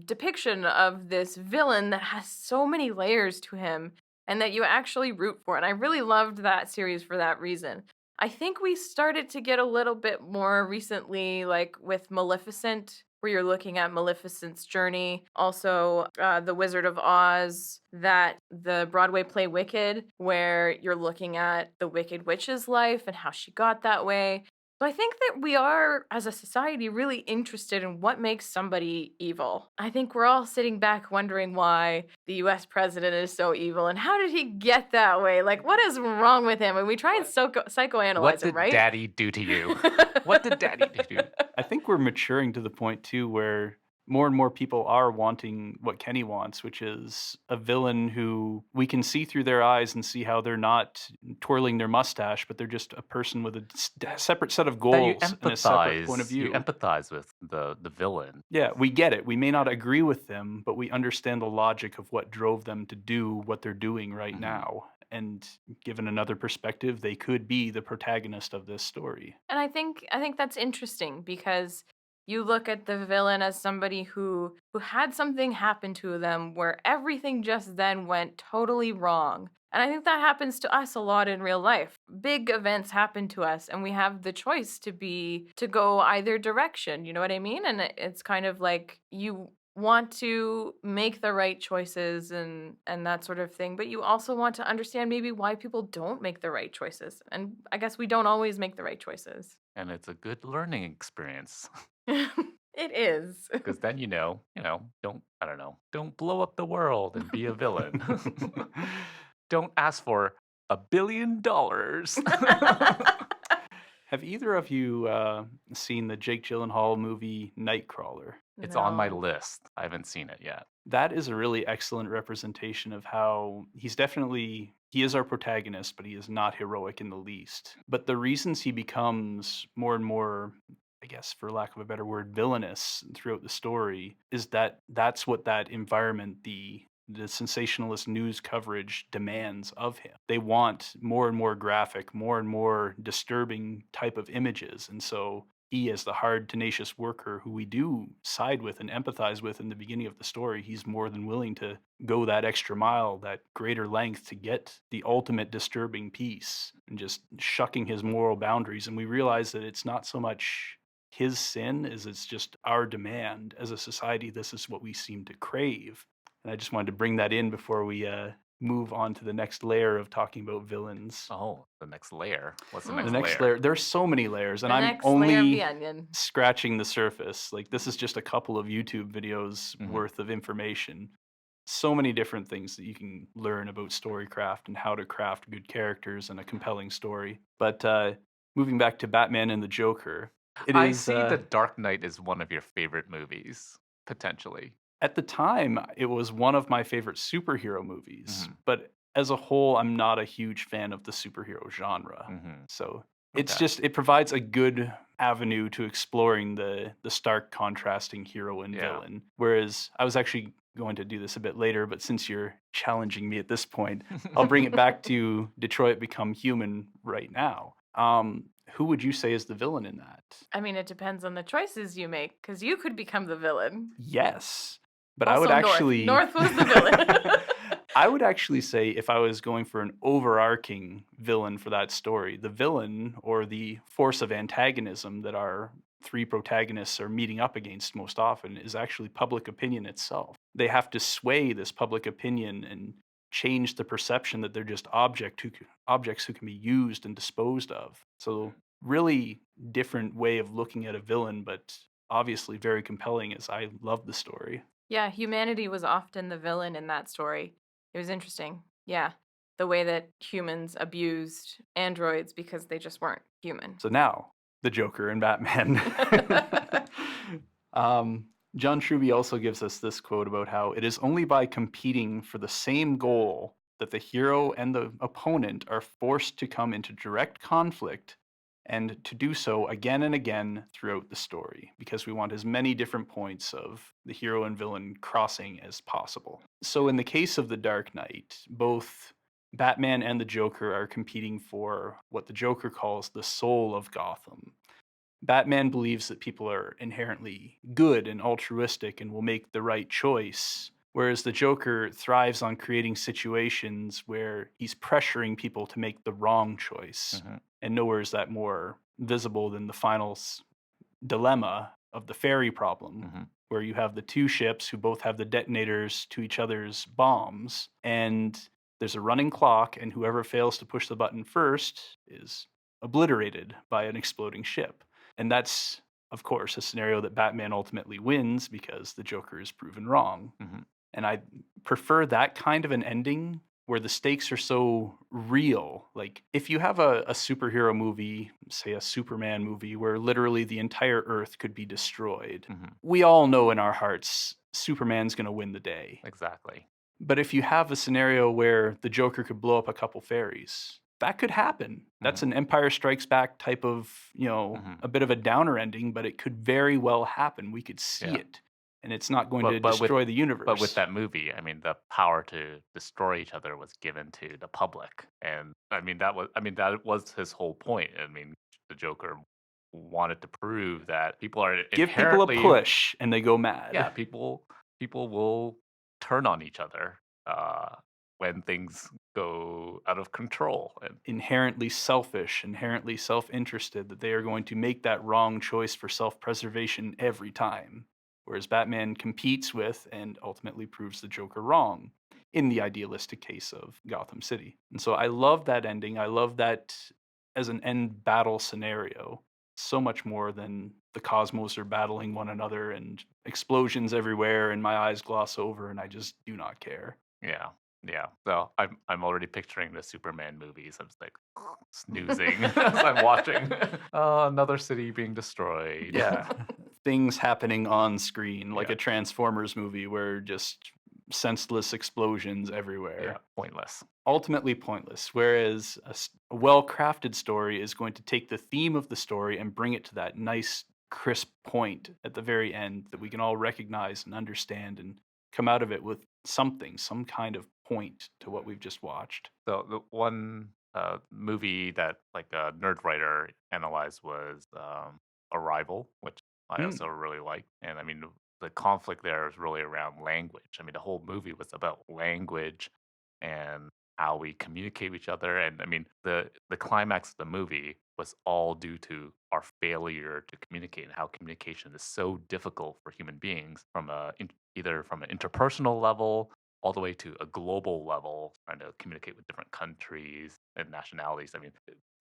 depiction of this villain that has so many layers to him, and that you actually root for. And I really loved that series for that reason. I think we started to get a little bit more recently, like with Maleficent, where you're looking at Maleficent's journey. Also, The Wizard of Oz, the Broadway play Wicked, where you're looking at the Wicked Witch's life and how she got that way. So I think that we are, as a society, really interested in what makes somebody evil. I think we're all sitting back wondering why the US president is so evil and how did he get that way? Like, what is wrong with him? And we try and psychoanalyze What him, did right? Daddy do to you? What did Daddy do to you? I think we're maturing to the point too where more and more people are wanting what Kenny wants, which is a villain who we can see through their eyes and see how they're not twirling their mustache, but they're just a person with a separate set of That you goals and a separate point of empathize. You view. empathize with the villain. Yeah, we get it. We may not agree with them, but we understand the logic of what drove them to do what they're doing right Mhm. now. And given another perspective, they could be the protagonist of this story. And I think that's interesting because you look at the villain as somebody who had something happen to them where everything just then went totally wrong. And I think that happens to us a lot in real life. Big events happen to us and we have the choice to go either direction, you know what I mean? And it's kind of like you want to make the right choices and that sort of thing, but you also want to understand maybe why people don't make the right choices. And I guess we don't always make the right choices. And it's a good learning experience It is. because then don't blow up the world and be a villain. Don't ask for $1 billion. Have either of you seen the Jake Gyllenhaal movie Nightcrawler? It's on my No. list. I haven't seen it yet. That is a really excellent representation of how he is our protagonist, but he is not heroic in the least. But the reasons he becomes more and more, I guess, for lack of a better word, villainous throughout the story is that's what that environment, the sensationalist news coverage demands of him. They want more and more graphic, more and more disturbing type of images. And so he, as the hard, tenacious worker who we do side with and empathize with in the beginning of the story, he's more than willing to go that extra mile, that greater length to get the ultimate disturbing piece and just shucking his moral boundaries. And we realize that it's not so much his sin as it's just our demand as a society. This is what we seem to crave. And I just wanted to bring that in before we move on to the next layer of talking about villains. Oh, the next layer. What's the The next The next layer? layer, there's so many layers, and The I'm next layer of the only onion. scratching the surface. Like, this is just a couple of YouTube videos Mhm. worth of information. So many different things that you can learn about storycraft and how to craft good characters and a compelling story. But moving back to Batman and the Joker, I see The Dark Knight is one of your favorite movies, potentially. At the time, it was one of my favorite superhero movies, Hmm. but as a whole, I'm not a huge fan of the superhero genre. Hmm. So it's Okay. just it provides a good avenue to exploring the stark contrasting hero and Yeah. villain. Whereas I was actually going to do this a bit later, but since you're challenging me at this point, I'll bring it back to Detroit Become Human right now. Who would you say is the villain in that? I mean, it depends on the choices you make, because you could become the villain. Yes, but I would Also, North. actually North was the villain. I would actually say if I was going for an overarching villain for that story, the villain or the force of antagonism that our three protagonists are meeting up against most often is actually public opinion itself. They have to sway this public opinion and change the perception that they're just objects who can be used and disposed of. So really different way of looking at a villain, but obviously very compelling as I love the story. Yeah, humanity was often the villain in that story. It was interesting. Yeah, the way that humans abused androids because they just weren't human. So now, the Joker and Batman. John Truby also gives us this quote about how it is only by competing for the same goal that the hero and the opponent are forced to come into direct conflict and to do so again and again throughout the story because we want as many different points of the hero and villain crossing as possible. So, in the case of The Dark Knight, both Batman and the Joker are competing for what the Joker calls the soul of Gotham. Batman believes that people are inherently good and altruistic and will make the right choice, whereas the Joker thrives on creating situations where he's pressuring people to make the wrong choice. Hmm. And nowhere is that more visible than the final dilemma of the ferry problem, Hmm. where you have the two ships who both have the detonators to each other's bombs, and there's a running clock, and whoever fails to push the button first is obliterated by an exploding ship. And that's, of course, a scenario that Batman ultimately wins because the Joker is proven wrong. Hmm. And I prefer that kind of an ending where the stakes are so real. Like, if you have a superhero movie, say a Superman movie, where literally the entire Earth could be destroyed, Hmm. we all know in our hearts Superman's going to win the day. Exactly. But if you have a scenario where the Joker could blow up a couple ferries, that could happen. That's Hmm. an Empire Strikes Back type of, Hmm. a bit of a downer ending, but it could very well happen. We could see Yeah. it, and it's not going to But but with destroy the but with universe. that movie, I mean, the power to destroy each other was given to the public, and that was his whole point. I mean, the Joker wanted to prove that people are Give people a inherently, push, and they go yeah, mad. people will turn on each other uh, when things go out of control, and Inherently selfish, inherently self interested, that they are going to make that wrong choice for self preservation every time. Whereas Batman competes with and ultimately proves the Joker wrong in the idealistic case of Gotham City. And so I love that ending. I love that as an end battle scenario so much more than the cosmos are battling one another and explosions everywhere and my eyes gloss over and I just do not care. yeah, yeah. So I'm already picturing the Superman movies. I'm just like snoozing as I'm watching. Another city being destroyed. Yeah, things happening on screen like Yeah, a Transformers movie where just senseless explosions yeah, everywhere. pointless. Ultimately pointless, whereas a well-crafted story is going to take the theme of the story and bring it to that nice, crisp point at the very end that we can all recognize and understand and come out of it with something, some kind of point to what we've just watched. So the one movie that like a nerd writer analyzed was Arrival, which I also Mm. really like. And I mean, the conflict there is really around language. I mean, the whole movie was about language and how we communicate with each other. And I mean, the climax of the movie was all due to our failure to communicate and how communication is so difficult for human beings from either from an interpersonal level all the way to a global level, trying to communicate with different countries and nationalities. I mean,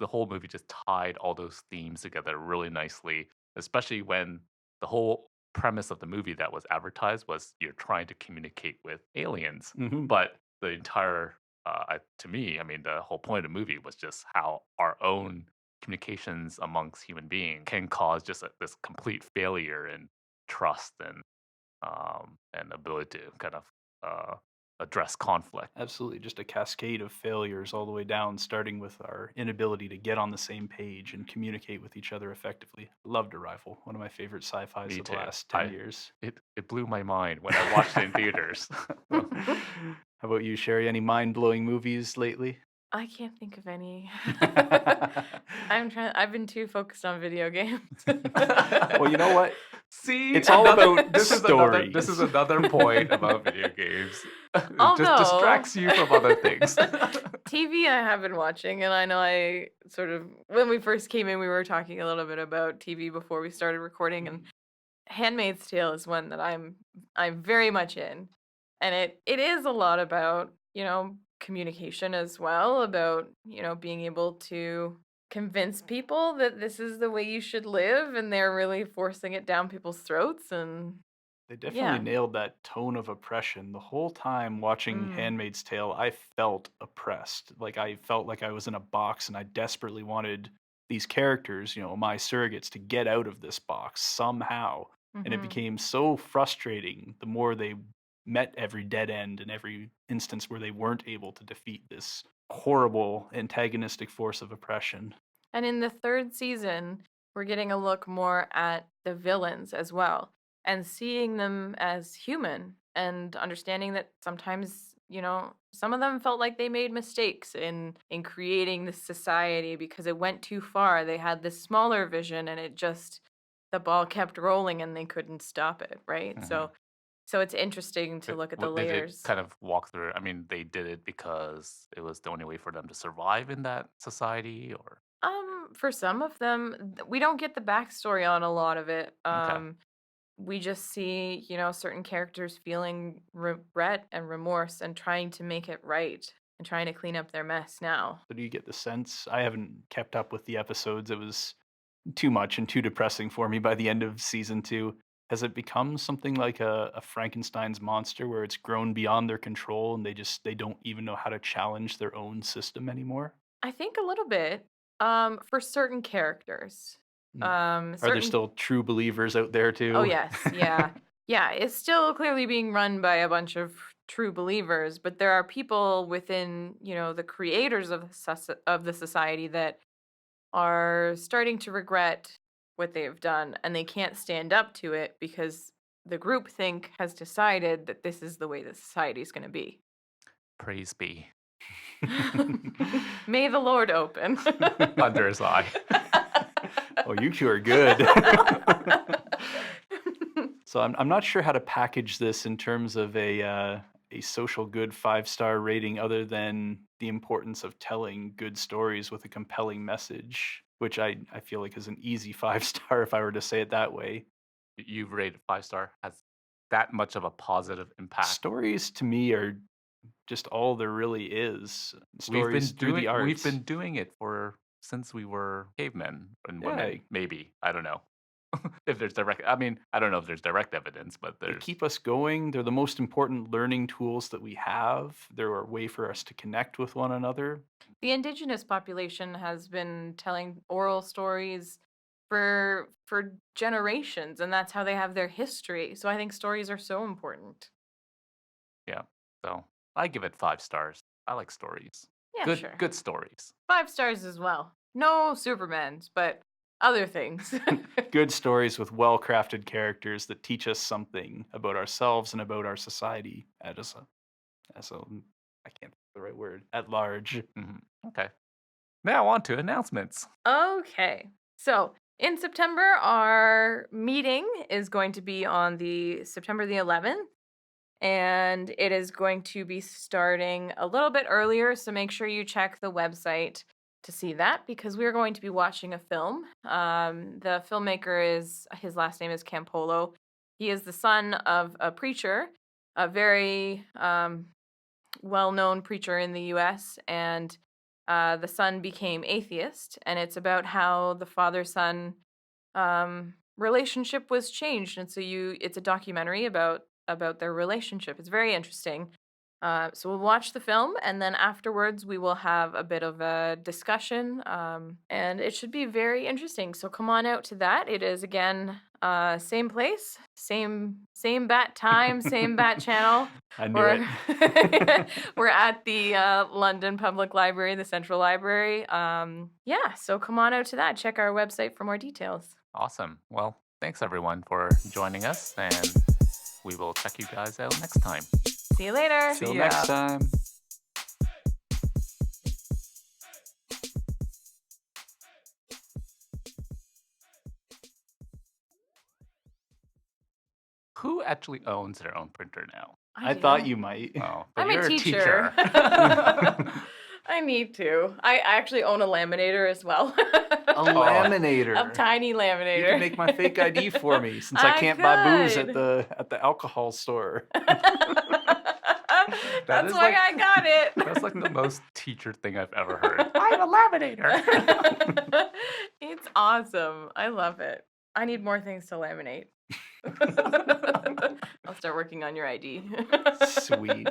the whole movie just tied all those themes together really nicely, especially when the whole premise of the movie that was advertised was you're trying to communicate with aliens. Hmm. But the entire, to me, I mean, the whole point of the movie was just how our own communications amongst human beings can cause just this complete failure in trust and and ability to kind of address conflict. Absolutely, just a cascade of failures all the way down, starting with our inability to get on the same page and communicate with each other effectively. Loved Arrival, one of my favorite sci-fis Me of the too. last 10 years. It blew my mind when I watched it in theaters. So, How about you, Sherry? Any mind-blowing movies lately? I can't think of any. I've been too focused on video games. Well, you know what? see, It's all about this is stories. another point about video games. It just Although distracts you from other things. TV I have been watching, and I know I sort of when we first came in, we were talking a little bit about TV before we started recording, and Handmaid's Tale is one that I'm very much in, and it is a lot about communication as well, about being able to convince people that this is the way you should live, and they're really forcing it down people's throats, and They definitely yeah. nailed that tone of oppression. The whole time watching Mm. Handmaid's Tale, I felt oppressed. Like I felt like I was in a box and I desperately wanted these characters, my surrogates, to get out of this box somehow. And it Mhm. became so frustrating the more they met every dead end and every instance where they weren't able to defeat this horrible antagonistic force of oppression. And in the third season, we're getting a look more at the villains as well and seeing them as human and understanding that sometimes, some of them felt like they made mistakes in creating this society because it went too far. They had this smaller vision and it just the ball kept rolling and they couldn't stop it, right? Mhm. So it's interesting to look at the Did it layers. kind of walk through? I mean, they did it because it was the only way for them to survive in that society, or For some of them, we don't get the backstory on a lot of it. okay. We just see, certain characters feeling regret and remorse and trying to make it right and trying to clean up their mess now. So do you get the sense? I haven't kept up with the episodes. It was too much and too depressing for me by the end of season 2. Has it become something like a Frankenstein's monster where it's grown beyond their control and they don't even know how to challenge their own system anymore? I think a little bit for certain characters. Hmm. Are there Certain still true believers out there Oh too? yes, yeah. Yeah, it's still clearly being run by a bunch of true believers, but there are people within, the creators of of the society that are starting to regret what they have done and they can't stand up to it because the groupthink has decided that this is the way the society is going to be. Praise be May the Lord open. under his eye. Oh, you two are good. So I'm not sure how to package this in terms of a social good 5-star rating, other than the importance of telling good stories with a compelling message, which I feel like is an easy 5-star if I were to say it that way. You've rated 5-star. Has that much of a positive impact? Stories to me are just all there really is. Stories through the We've arts. been doing it for since we were cavemen and Yeah, women. Maybe, I don't know. If there's direct, I mean, I don't know if there's direct evidence, but they there's keep us going. They're the most important learning tools that we have. They're a way for us to connect with one another. The indigenous population has been telling oral stories for generations and that's how they have their history. So I think stories are so important. yeah. So I give it 5 stars. I like stories. Yeah, sure. Good stories. 5 stars as well. No Supermans, but other things. Good stories with well-crafted characters that teach us something about ourselves and about our society as a I can't think of the right word, at large. Okay. Now on to announcements. Okay. So, in September our meeting is going to be on the September the 11th and it is going to be starting a little bit earlier, so make sure you check the website to see that because we're going to be watching a film. The filmmaker is his last name is Campolo. He is the son of a preacher, a very well-known preacher in the U.S. and the son became atheist, and it's about how the father-son relationship was changed, and so it's a documentary about their relationship. It's very interesting. So we'll watch the film, and then afterwards we will have a bit of a discussion, and it should be very interesting. So come on out to that. It is again Same place, same bat time, same bat channel. I knew We're it. we're at the London Public Library, the Central Library. Yeah, so come on out to that. Check our website for more details. Awesome. Well, thanks everyone for joining us, and we will check you guys out next time. See you later. Till See next ya. time. Who actually owns their own printer now? I thought you might. Oh, but I'm you're a teacher. teacher. I need to. I actually own a laminator as well. A laminator. A tiny You laminator. can make my fake ID for me since I I can't buy booze at could. the alcohol store. That's is why like- I got it. That's like the most teacher thing I've ever heard. I'm a laminator. It's awesome. I love it. I need more things to laminate. I'll start working on your ID. Sweet.